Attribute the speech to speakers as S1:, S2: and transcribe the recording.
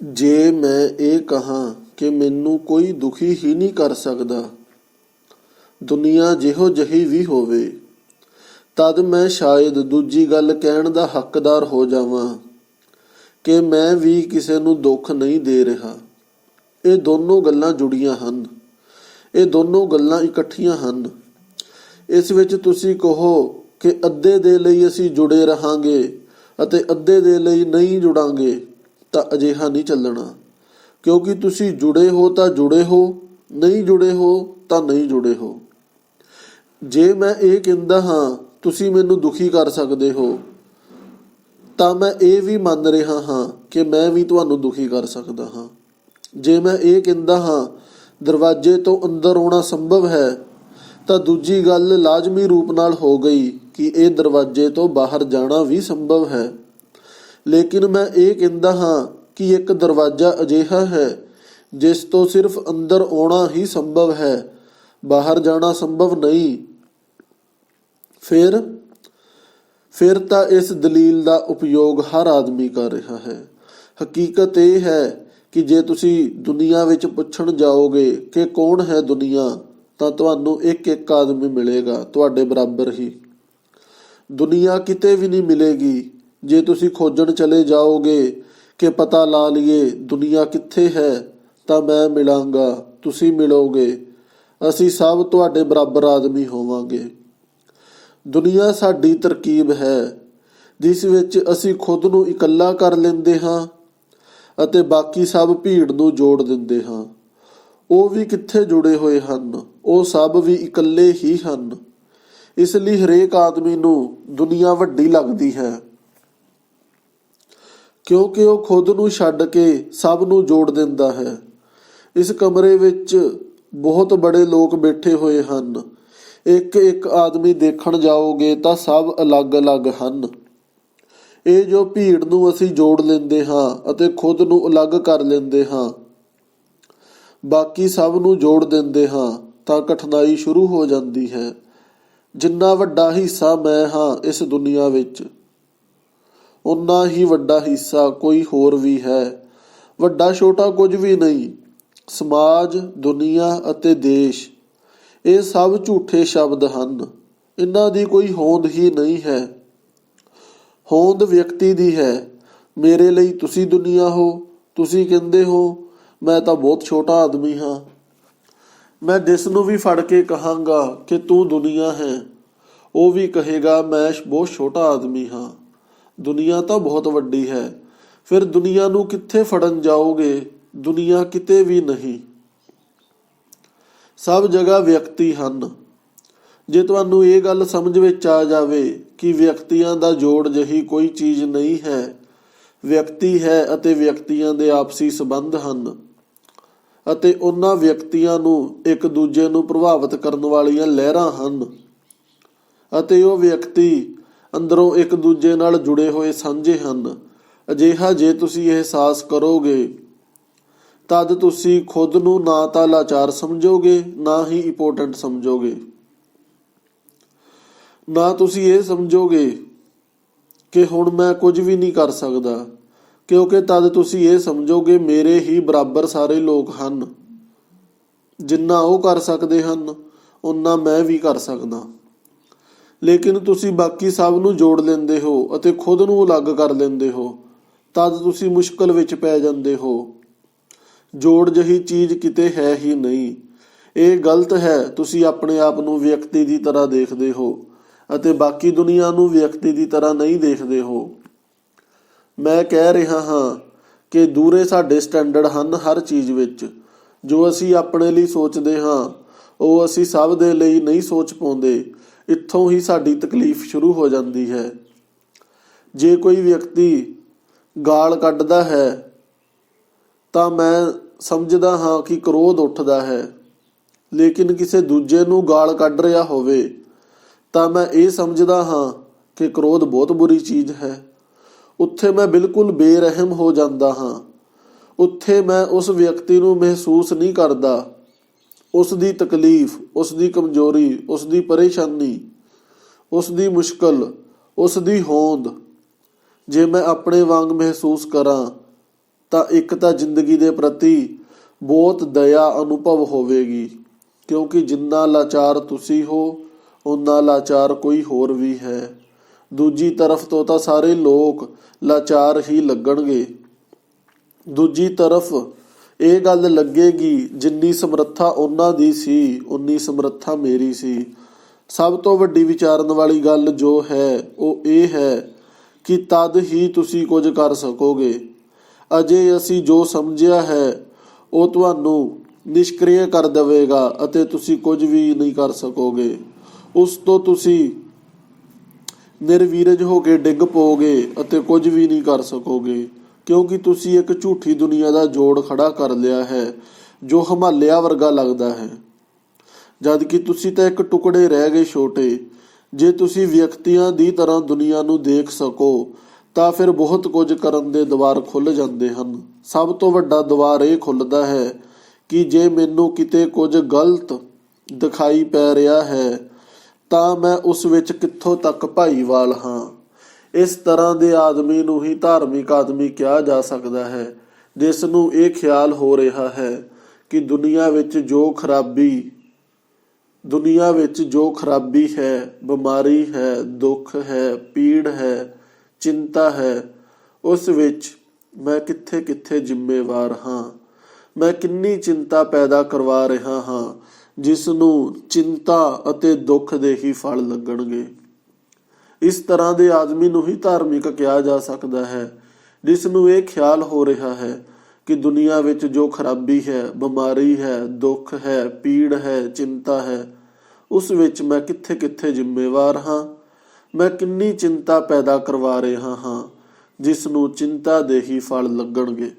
S1: ਜੇ ਮੈਂ ਇਹ ਕਹਾਂ ਕਿ ਮੈਨੂੰ ਕੋਈ ਦੁਖੀ ਹੀ ਨਹੀਂ ਕਰ ਸਕਦਾ, ਦੁਨੀਆ ਜਿਹੋ ਜਿਹੀ ਵੀ ਹੋਵੇ, ਤਦ ਮੈਂ ਸ਼ਾਇਦ ਦੂਜੀ ਗੱਲ ਕਹਿਣ ਦਾ ਹੱਕਦਾਰ ਹੋ ਜਾਵਾਂ ਕਿ ਮੈਂ ਵੀ ਕਿਸੇ ਨੂੰ ਦੁੱਖ ਨਹੀਂ ਦੇ ਰਿਹਾ। ਇਹ ਦੋਨੋਂ ਗੱਲਾਂ ਜੁੜੀਆਂ ਹਨ, ਇਹ ਦੋਨੋਂ ਗੱਲਾਂ ਇਕੱਠੀਆਂ ਹਨ। ਇਸ ਵਿੱਚ ਤੁਸੀਂ ਕਹੋ ਕਿ ਅੱਧੇ ਦੇ ਲਈ ਅਸੀਂ ਜੁੜੇ ਰਹਾਂਗੇ ਅਤੇ ਅੱਧੇ ਦੇ ਲਈ ਨਹੀਂ ਜੁੜਾਂਗੇ, ਤਾਂ ਅਜਿਹਾ ਨਹੀਂ ਚੱਲਣਾ, ਕਿਉਂਕਿ ਤੁਸੀਂ ਜੁੜੇ ਹੋ ਤਾਂ ਜੁੜੇ ਹੋ, ਨਹੀਂ ਜੁੜੇ ਹੋ ਤਾਂ ਨਹੀਂ ਜੁੜੇ ਹੋ। ਜੇ ਮੈਂ ਇਹ ਕਹਿੰਦਾ ਹਾਂ ਤੁਸੀਂ ਮੈਨੂੰ ਦੁਖੀ ਕਰ ਸਕਦੇ ਹੋ, ਤਾਂ ਮੈਂ ਇਹ ਵੀ ਮੰਨ ਰਿਹਾ ਹਾਂ ਕਿ ਮੈਂ ਵੀ ਤੁਹਾਨੂੰ ਦੁਖੀ ਕਰ ਸਕਦਾ ਹਾਂ। ਜੇ ਮੈਂ ਇਹ ਕਹਿੰਦਾ ਹਾਂ ਦਰਵਾਜ਼ੇ ਤੋਂ ਅੰਦਰ ਆਉਣਾ ਸੰਭਵ ਹੈ, ਤਾਂ ਦੂਜੀ ਗੱਲ ਲਾਜ਼ਮੀ ਰੂਪ ਨਾਲ ਹੋ ਗਈ ਕਿ ਇਹ ਦਰਵਾਜ਼ੇ ਤੋਂ ਬਾਹਰ ਜਾਣਾ ਵੀ ਸੰਭਵ ਹੈ। ਲੇਕਿਨ ਮੈਂ ਇਹ ਕਹਿੰਦਾ ਹਾਂ ਕਿ ਇੱਕ ਦਰਵਾਜ਼ਾ ਅਜਿਹਾ ਹੈ ਜਿਸ ਤੋਂ ਸਿਰਫ ਅੰਦਰ ਆਉਣਾ ਹੀ ਸੰਭਵ ਹੈ, ਬਾਹਰ ਜਾਣਾ ਸੰਭਵ ਨਹੀਂ। ਫਿਰ ਤਾਂ ਇਸ ਦਲੀਲ ਦਾ ਉਪਯੋਗ ਹਰ ਆਦਮੀ ਕਰ ਰਿਹਾ ਹੈ। ਹਕੀਕਤ ਇਹ ਹੈ ਕਿ ਜੇ ਤੁਸੀਂ ਦੁਨੀਆ ਵਿੱਚ ਪੁੱਛਣ ਜਾਓਗੇ ਕਿ ਕੌਣ ਹੈ ਦੁਨੀਆ, ਤਾਂ ਤੁਹਾਨੂੰ ਇੱਕ ਇੱਕ ਆਦਮੀ ਮਿਲੇਗਾ ਤੁਹਾਡੇ ਬਰਾਬਰ ਹੀ। ਦੁਨੀਆ ਕਿਤੇ ਵੀ ਨਹੀਂ ਮਿਲੇਗੀ। ਜੇ ਤੁਸੀਂ ਖੋਜਣ ਚਲੇ ਜਾਓਗੇ ਕਿ ਪਤਾ ਲਾ ਲਈਏ ਦੁਨੀਆ ਕਿੱਥੇ ਹੈ, ਤਾਂ ਮੈਂ ਮਿਲਾਂਗਾ, ਤੁਸੀਂ ਮਿਲੋਗੇ, ਅਸੀਂ ਸਭ ਤੁਹਾਡੇ ਬਰਾਬਰ ਆਦਮੀ ਹੋਵਾਂਗੇ। ਦੁਨੀਆ ਸਾਡੀ ਤਰਕੀਬ ਹੈ ਜਿਸ ਵਿੱਚ ਅਸੀਂ ਖੁਦ ਨੂੰ ਇਕੱਲਾ ਕਰ ਲੈਂਦੇ ਹਾਂ ਅਤੇ ਬਾਕੀ ਸਭ ਭੀੜ ਨੂੰ ਜੋੜ ਦਿੰਦੇ ਹਾਂ। ਉਹ ਵੀ ਕਿੱਥੇ ਜੁੜੇ ਹੋਏ ਹਨ, ਉਹ ਸਭ ਵੀ ਇਕੱਲੇ ਹੀ ਹਨ। ਇਸ ਲਈ ਹਰੇਕ ਆਦਮੀ ਨੂੰ ਦੁਨੀਆ ਵੱਡੀ ਲੱਗਦੀ ਹੈ, ਕਿਉਂਕਿ ਉਹ ਖੁਦ ਨੂੰ ਛੱਡ ਕੇ ਸਭ ਨੂੰ ਜੋੜ ਦਿੰਦਾ ਹੈ। ਇਸ ਕਮਰੇ ਵਿੱਚ ਬਹੁਤ ਬੜੇ ਲੋਕ ਬੈਠੇ ਹੋਏ ਹਨ। ਇੱਕ ਇੱਕ ਆਦਮੀ ਦੇਖਣ ਜਾਓਗੇ ਤਾਂ ਸਭ ਅਲੱਗ-ਅਲੱਗ ਹਨ। ਇਹ ਜੋ ਭੀੜ ਨੂੰ ਅਸੀਂ ਜੋੜ ਲੈਂਦੇ ਹਾਂ ਅਤੇ ਖੁਦ ਨੂੰ ਅਲੱਗ ਕਰ ਲੈਂਦੇ ਹਾਂ, ਬਾਕੀ ਸਭ ਨੂੰ ਜੋੜ ਦਿੰਦੇ ਹਾਂ, ਤਾਂ ਕਠਿਨਾਈ ਸ਼ੁਰੂ ਹੋ ਜਾਂਦੀ ਹੈ। ਜਿੰਨਾ ਵੱਡਾ ਹਿੱਸਾ ਮੈਂ ਹਾਂ ਇਸ ਦੁਨੀਆ ਵਿੱਚ, ਉਨਾ ਹੀ ਵੱਡਾ ਹਿੱਸਾ ਕੋਈ ਹੋਰ ਵੀ ਹੈ। ਵੱਡਾ ਛੋਟਾ ਕੁਝ ਵੀ ਨਹੀਂ। ਸਮਾਜ, ਦੁਨੀਆ ਅਤੇ ਦੇਸ਼, ਇਹ ਸਭ ਝੂਠੇ ਸ਼ਬਦ ਹਨ। ਇਹਨਾਂ ਦੀ ਕੋਈ ਹੋਂਦ ਹੀ ਨਹੀਂ ਹੈ। ਹੋਂਦ ਵਿਅਕਤੀ ਦੀ ਹੈ। ਮੇਰੇ ਲਈ ਤੁਸੀਂ ਦੁਨੀਆ ਹੋ। ਤੁਸੀਂ ਕਹਿੰਦੇ ਹੋ ਮੈਂ ਤਾਂ ਬਹੁਤ ਛੋਟਾ ਆਦਮੀ ਹਾਂ। ਮੈਂ ਜਿਸ ਨੂੰ ਵੀ ਫੜ ਕੇ ਕਹਾਂਗਾ ਕਿ ਤੂੰ ਦੁਨੀਆ ਹੈ, ਉਹ ਵੀ ਕਹੇਗਾ ਮੈਂ ਬਹੁਤ ਛੋਟਾ ਆਦਮੀ ਹਾਂ। ਦੁਨੀਆ ਤਾਂ ਬਹੁਤ ਵੱਡੀ ਹੈ। ਫਿਰ ਦੁਨੀਆ ਨੂੰ ਕਿੱਥੇ ਫੜਨ ਜਾਓਗੇ? ਦੁਨੀਆ ਕਿਤੇ ਵੀ ਨਹੀਂ। ਸਭ ਜਗ੍ਹਾ ਵਿਅਕਤੀ ਹਨ। ਜੇ ਤੁਹਾਨੂੰ ਇਹ ਗੱਲ ਸਮਝ ਵਿੱਚ ਆ ਜਾਵੇ ਕਿ ਵਿਅਕਤੀਆਂ ਦਾ ਜੋੜ ਜਿਹੀ ਕੋਈ ਚੀਜ਼ ਨਹੀਂ ਹੈ, ਵਿਅਕਤੀ ਹੈ ਅਤੇ ਵਿਅਕਤੀਆਂ ਦੇ ਆਪਸੀ ਸੰਬੰਧ ਹਨ ਅਤੇ ਉਹਨਾਂ ਵਿਅਕਤੀਆਂ ਨੂੰ ਇੱਕ ਦੂਜੇ ਨੂੰ ਪ੍ਰਭਾਵਿਤ ਕਰਨ ਵਾਲੀਆਂ ਲਹਿਰਾਂ ਹਨ ਅਤੇ ਉਹ ਵਿਅਕਤੀ ਅੰਦਰੋਂ ਇੱਕ ਦੂਜੇ ਨਾਲ ਜੁੜੇ ਹੋਏ ਸਾਂਝੇ ਹਨ, ਅਜਿਹਾ ਜੇ ਤੁਸੀਂ ਅਹਿਸਾਸ ਕਰੋਗੇ, ਤਦ ਤੁਸੀਂ ਖੁਦ ਨੂੰ ਨਾ ਤਾਂ ਲਾਚਾਰ ਸਮਝੋਗੇ, ਨਾ ਹੀ ਇੰਪੋਰਟੈਂਟ ਸਮਝੋਗੇ। ਨਾ ਤੁਸੀਂ ਇਹ ਸਮਝੋਗੇ ਕਿ ਹੁਣ ਮੈਂ ਕੁਝ ਵੀ ਨਹੀਂ ਕਰ ਸਕਦਾ, ਕਿਉਂਕਿ ਤਦ ਤੁਸੀਂ ਇਹ ਸਮਝੋਗੇ ਮੇਰੇ ਹੀ ਬਰਾਬਰ ਸਾਰੇ ਲੋਕ ਹਨ। ਜਿੰਨਾ ਉਹ ਕਰ ਸਕਦੇ ਹਨ, ਓਨਾ ਮੈਂ ਵੀ ਕਰ ਸਕਦਾ। ਲੇਕਿਨ ਤੁਸੀਂ ਬਾਕੀ ਸਭ ਨੂੰ ਜੋੜ ਲੈਂਦੇ ਹੋ ਅਤੇ ਖੁਦ ਨੂੰ ਅਲੱਗ ਕਰ ਲੈਂਦੇ ਹੋ, ਤਦ ਤੁਸੀਂ ਮੁਸ਼ਕਲ ਵਿੱਚ ਪੈ ਜਾਂਦੇ ਹੋ। ਜੋੜ ਜਿਹੀ ਚੀਜ਼ ਕਿਤੇ ਹੈ ਹੀ ਨਹੀਂ। ਇਹ ਗਲਤ ਹੈ। ਤੁਸੀਂ ਆਪਣੇ ਆਪ ਨੂੰ ਵਿਅਕਤੀ ਦੀ ਤਰ੍ਹਾਂ ਦੇਖਦੇ ਹੋ ਅਤੇ ਬਾਕੀ ਦੁਨੀਆ ਨੂੰ ਵਿਅਕਤੀ ਦੀ ਤਰ੍ਹਾਂ ਨਹੀਂ ਦੇਖਦੇ ਹੋ। ਮੈਂ ਕਹਿ ਰਿਹਾ ਹਾਂ ਕਿ ਦੂਰੇ ਸਾਡੇ ਸਟੈਂਡਰਡ ਹਨ ਹਰ ਚੀਜ਼ ਵਿੱਚ। ਜੋ ਅਸੀਂ ਆਪਣੇ ਲਈ ਸੋਚਦੇ ਹਾਂ, ਉਹ ਅਸੀਂ ਸਭ ਦੇ ਲਈ ਨਹੀਂ ਸੋਚ ਪਾਉਂਦੇ। ਇੱਥੋਂ ਹੀ ਸਾਡੀ ਤਕਲੀਫ ਸ਼ੁਰੂ ਹੋ ਜਾਂਦੀ ਹੈ। ਜੇ ਕੋਈ ਵਿਅਕਤੀ ਗਾਲ ਕੱਢਦਾ ਹੈ ਤਾਂ ਮੈਂ ਸਮਝਦਾ ਹਾਂ ਕਿ ਕ੍ਰੋਧ ਉੱਠਦਾ ਹੈ, ਲੇਕਿਨ ਕਿਸੇ ਦੂਜੇ ਨੂੰ ਗਾਲ ਕੱਢ ਰਿਹਾ ਹੋਵੇ ਤਾਂ ਮੈਂ ਇਹ ਸਮਝਦਾ ਹਾਂ ਕਿ ਕ੍ਰੋਧ ਬਹੁਤ ਬੁਰੀ ਚੀਜ਼ ਹੈ। ਉੱਥੇ ਮੈਂ ਬਿਲਕੁਲ ਬੇਰਹਿਮ ਹੋ ਜਾਂਦਾ ਹਾਂ। ਉੱਥੇ ਮੈਂ ਉਸ ਵਿਅਕਤੀ ਨੂੰ ਮਹਿਸੂਸ ਨਹੀਂ ਕਰਦਾ, ਉਸ ਦੀ ਤਕਲੀਫ, ਉਸ ਦੀ ਕਮਜ਼ੋਰੀ, ਉਸ ਦੀ ਪਰੇਸ਼ਾਨੀ, ਉਸ ਦੀ ਮੁਸ਼ਕਲ, ਉਸ ਦੀ ਹੋਂਦ। ਜੇ ਮੈਂ ਆਪਣੇ ਵਾਂਗ ਮਹਿਸੂਸ ਕਰਾਂ ਤਾਂ ਇੱਕ ਤਾਂ ਜ਼ਿੰਦਗੀ ਦੇ ਪ੍ਰਤੀ ਬਹੁਤ ਦਇਆ ਅਨੁਭਵ ਹੋਵੇਗੀ, ਕਿਉਂਕਿ ਜਿੰਨਾ ਲਾਚਾਰ ਤੁਸੀਂ ਹੋ ਓਨਾ ਲਾਚਾਰ ਕੋਈ ਹੋਰ ਵੀ ਹੈ। ਦੂਜੀ ਤਰਫ ਤੋਂ ਤਾਂ ਸਾਰੇ ਲੋਕ ਲਾਚਾਰ ਹੀ ਲੱਗਣਗੇ। ਦੂਜੀ ਤਰਫ ਇਹ ਗੱਲ ਲੱਗੇਗੀ, ਜਿੰਨੀ ਸਮਰੱਥਾ ਉਹਨਾਂ ਦੀ ਸੀ ਉਨੀ ਸਮਰੱਥਾ ਮੇਰੀ ਸੀ। ਸਭ ਤੋਂ ਵੱਡੀ ਵਿਚਾਰਨ ਵਾਲੀ ਗੱਲ ਜੋ ਹੈ ਉਹ ਇਹ ਹੈ ਕਿ ਤਦ ਹੀ ਤੁਸੀਂ ਕੁਝ ਕਰ ਸਕੋਗੇ। ਅਜੇ ਅਸੀਂ ਜੋ ਸਮਝਿਆ ਹੈ ਉਹ ਤੁਹਾਨੂੰ ਨਿਸ਼ਕ੍ਰਿय ਕਰ ਦੇਵੇਗਾ ਅਤੇ ਤੁਸੀਂ ਕੁਝ ਵੀ ਨਹੀਂ ਕਰ ਸਕੋਗੇ। ਉਸ ਤੋਂ ਤੁਸੀਂ ਨਿਰਵੀਰਜ ਹੋ ਕੇ ਡਿੱਗ ਪਓਗੇ ਅਤੇ ਕੁਝ ਵੀ ਨਹੀਂ ਕਰ ਸਕੋਗੇ, ਕਿਉਂਕਿ ਤੁਸੀਂ ਇੱਕ ਝੂਠੀ ਦੁਨੀਆ ਦਾ ਜੋੜ ਖੜਾ ਕਰ ਲਿਆ ਹੈ ਜੋ ਹਿਮਾਲਿਆ ਵਰਗਾ ਲੱਗਦਾ ਹੈ, ਜਦ ਕਿ ਤੁਸੀਂ ਤਾਂ ਇੱਕ ਟੁਕੜੇ ਰਹਿ ਗਏ ਛੋਟੇ। ਜੇ ਤੁਸੀਂ ਵਿਅਕਤੀਆਂ ਦੀ ਤਰ੍ਹਾਂ ਦੁਨੀਆ ਨੂੰ ਦੇਖ ਸਕੋ ਤਾਂ ਫਿਰ ਬਹੁਤ ਕੁਝ ਕਰਨ ਦੇ ਦੁਆਰ ਖੁੱਲ੍ਹ ਜਾਂਦੇ ਹਨ। ਸਭ ਤੋਂ ਵੱਡਾ ਦੁਆਰ ਇਹ ਖੁੱਲ੍ਹਦਾ ਹੈ ਕਿ ਜੇ ਮੈਨੂੰ ਕਿਤੇ ਕੁਝ ਗਲਤ ਦਿਖਾਈ ਪੈ ਰਿਹਾ ਹੈ ਤਾਂ ਮੈਂ ਉਸ ਵਿੱਚ ਕਿੱਥੋਂ ਤੱਕ ਭਾਈਵਾਲ ਹਾਂ। ਇਸ ਤਰ੍ਹਾਂ ਦੇ ਆਦਮੀ ਨੂੰ ਹੀ ਧਾਰਮਿਕ ਆਦਮੀ ਕਿਹਾ ਜਾ ਸਕਦਾ ਹੈ, ਜਿਸ ਨੂੰ ਇਹ ਖਿਆਲ ਹੋ ਰਿਹਾ ਹੈ ਕਿ ਦੁਨੀਆ ਵਿੱਚ ਜੋ ਖਰਾਬੀ ਹੈ, ਬਿਮਾਰੀ ਹੈ, ਦੁੱਖ ਹੈ, ਪੀੜ ਹੈ, ਚਿੰਤਾ ਹੈ, ਉਸ ਵਿੱਚ ਮੈਂ ਕਿੱਥੇ ਕਿੱਥੇ ਜ਼ਿੰਮੇਵਾਰ ਹਾਂ। ਮੈਂ ਕਿੰਨੀ ਚਿੰਤਾ ਪੈਦਾ ਕਰਵਾ ਰਿਹਾ ਹਾਂ, ਜਿਸ ਨੂੰ ਚਿੰਤਾ ਅਤੇ ਦੁੱਖ ਦੇ ਹੀ ਫਲ ਲੱਗਣਗੇ। ਇਸ ਤਰ੍ਹਾਂ ਦੇ ਆਦਮੀ ਨੂੰ ਹੀ ਧਾਰਮਿਕ ਕਿਹਾ ਜਾ ਸਕਦਾ ਹੈ, ਜਿਸ ਨੂੰ ਇਹ ਖਿਆਲ ਹੋ ਰਿਹਾ ਹੈ ਕਿ ਦੁਨੀਆ ਵਿੱਚ ਜੋ ਖਰਾਬੀ ਹੈ, ਬਿਮਾਰੀ ਹੈ, ਦੁੱਖ ਹੈ, ਪੀੜ ਹੈ, ਚਿੰਤਾ ਹੈ, ਉਸ ਵਿੱਚ ਮੈਂ ਕਿੱਥੇ ਕਿੱਥੇ ਜ਼ਿੰਮੇਵਾਰ ਹਾਂ। ਮੈਂ ਕਿੰਨੀ ਚਿੰਤਾ ਪੈਦਾ ਕਰਵਾ ਰਿਹਾ ਹਾਂ, ਜਿਸ ਨੂੰ ਚਿੰਤਾ ਦੇ ਹੀ ਫਲ ਲੱਗਣਗੇ।